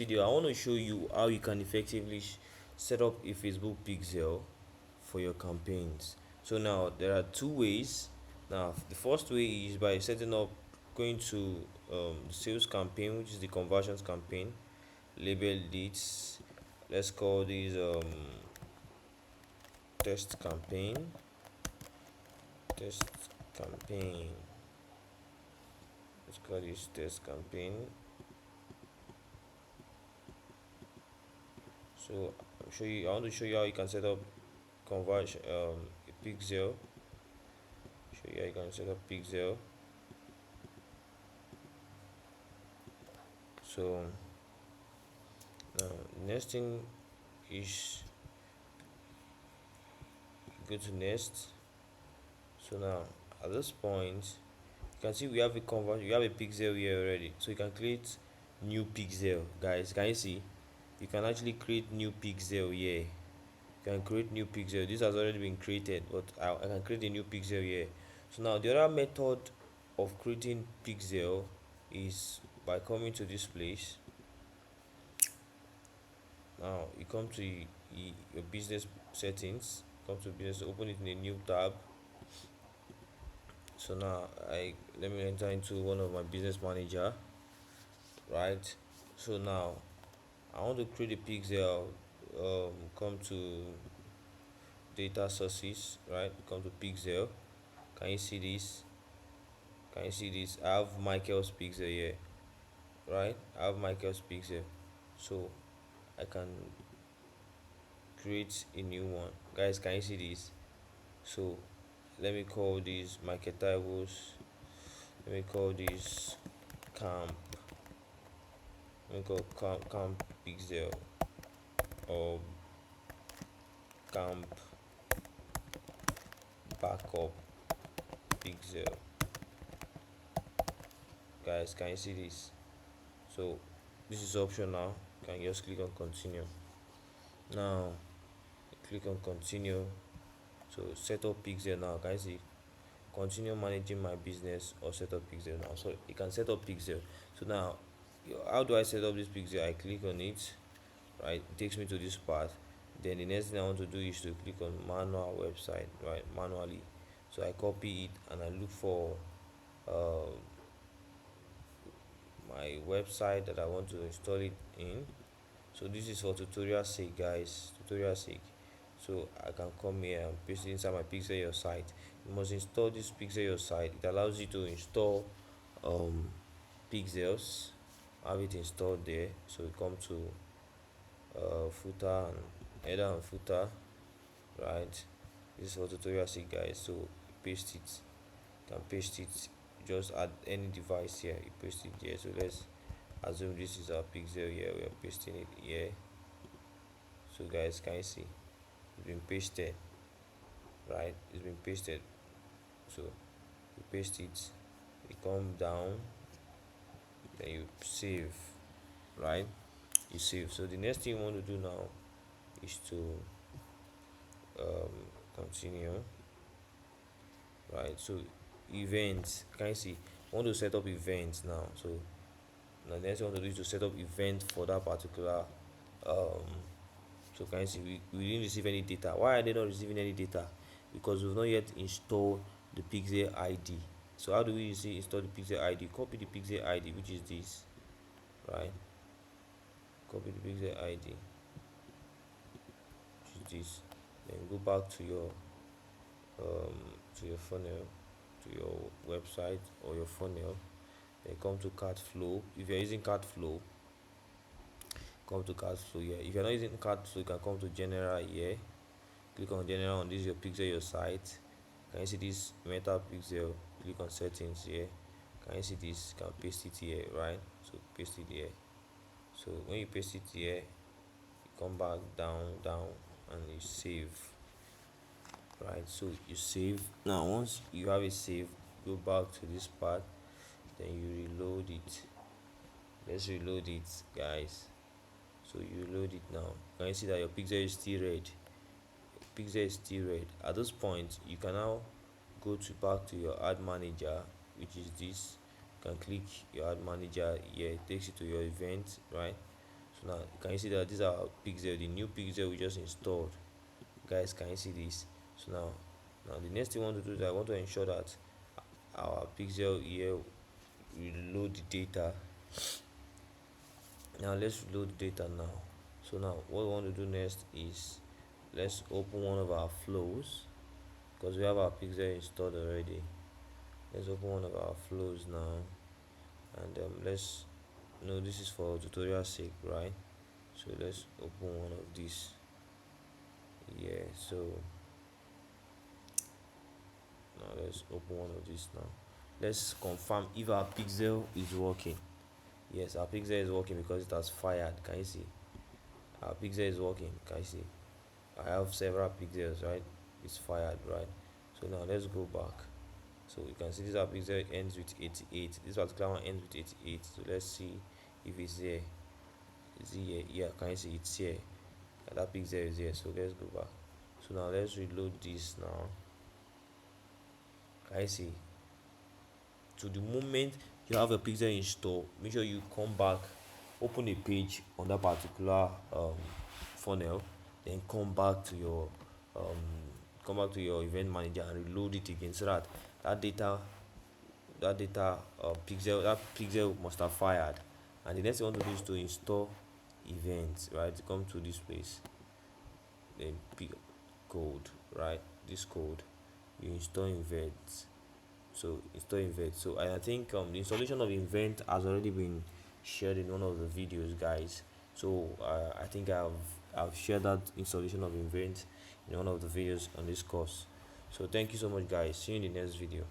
Video, I want to show you how you can effectively set up a Facebook pixel for your campaigns. So now there are two ways. Now the first way is by setting up, going to the sales campaign, which is the conversions campaign, label leads. Let's call this test campaign. Test campaign. Let's call this test campaign. So I want to show you how you can set up conversion a pixel. Show you how you can set up pixel. So now next thing is go to next. So now at this point you can see we have a pixel here already, so you can create new pixel. Guys, can you see? You can actually create new pixel here. You can create new pixel. This has already been created, but I can create a new pixel here. So now the other method of creating pixel is by coming to this place. Now you come to your business settings, come to business, open it in a new tab. So now let me enter into one of my business manager, right? So now I want to create a pixel. Come to data sources, right? Come to pixel. Can you see this? Can you see this? I have Michael's pixel here, right? I have Michael's pixel, so I can create a new one. Guys, can you see this? So let me call this marketables. Let me call this camp. Let me call camp pixel or camp backup pixel. Guys, can you see this? So this is optional. You can just click on continue. Now click on continue. So set up pixel. Now can you see? Continue managing my business or set up pixel. Now so you can set up pixel. So now how do I set up this pixel? I click on it, right? It takes me to this part. Then the next thing I want to do is to click on manual website, right? Manually. So I copy it and I look for my website that I want to install it in. So this is for tutorial sake, guys, tutorial sake. So I can come here and paste it inside my pixel your site. You must install this pixel your site. It allows you to install pixels, have it installed there. So we come to footer and header and footer, right? This is for tutorial sake, guys. So paste it. You can paste it, just add any device here, you paste it here. So let's assume this is our pixel here, we are pasting it here. So guys, can you see it's been pasted, right? It's been pasted. So you paste it, you come down, then you save, right? You save. So the next thing you want to do now is to continue, right? So events, can you see? I want to set up events now. So now the next thing I want to do is to set up event for that particular so can you see we didn't receive any data. Why are they not receiving any data? Because we've not yet installed the pixel id. So how do we install the pixel id? Copy the pixel id, which is this, right? Copy the pixel id, which is this. Then go back to your funnel, to your website or your funnel. Then come to cartflow. If you're using cartflow, come to cartflow here. If you're not using cartflow, you can come to general here. Click on general, and this is your pixel your site. Can you see this meta pixel? Click on settings here. Can you see this? You can paste it here, right? So paste it here. So when you paste it here, you come back down, and you save, right? So you save. Now once you have it saved, go back to this part, then you reload it. Let's reload it, guys. So you load it now. Can you see that your pixel is still red? Pixel is still red. At this point, you can now go back to your ad manager, which is this. You can click your ad manager here. It takes you to your event, right? So now can you see that these are our pixel, the new pixel we just installed? Guys, can you see this? So now the next thing I want to do is I want to ensure that our pixel here will load the data. Now let's load the data now. So now what we want to do next is let's open one of our flows, because we have our pixel installed already. Let's open one of our flows now, and let's no, this is for tutorial sake, right? So let's open one of these. Yeah, so now let's open one of these now. Let's confirm if our pixel is working. Yes, our pixel is working because it has fired. Can you see? Our pixel is working. Can you see? I have several pixels, right? It's fired, right? So now let's go back. So you can see this our pixel ends with 88. This particular one ends with 88. So let's see if it's here. Is it here? Yeah, can you see it's here? That pixel is here. So let's go back. So now let's reload this now. Can you see? So the moment you have a pixel installed, make sure you come back, open a page on that particular funnel, then um, come back to your event manager and reload it again, so that that data pixel must have fired. And the next thing you want to do is to install events, right? Come to this place, then pick code, right? This code, you install events. So install event. So I think the installation of event has already been shared in one of the videos, guys. So I think I've shared that installation of event in one of the videos on this course. So thank you so much, guys. See you in the next video.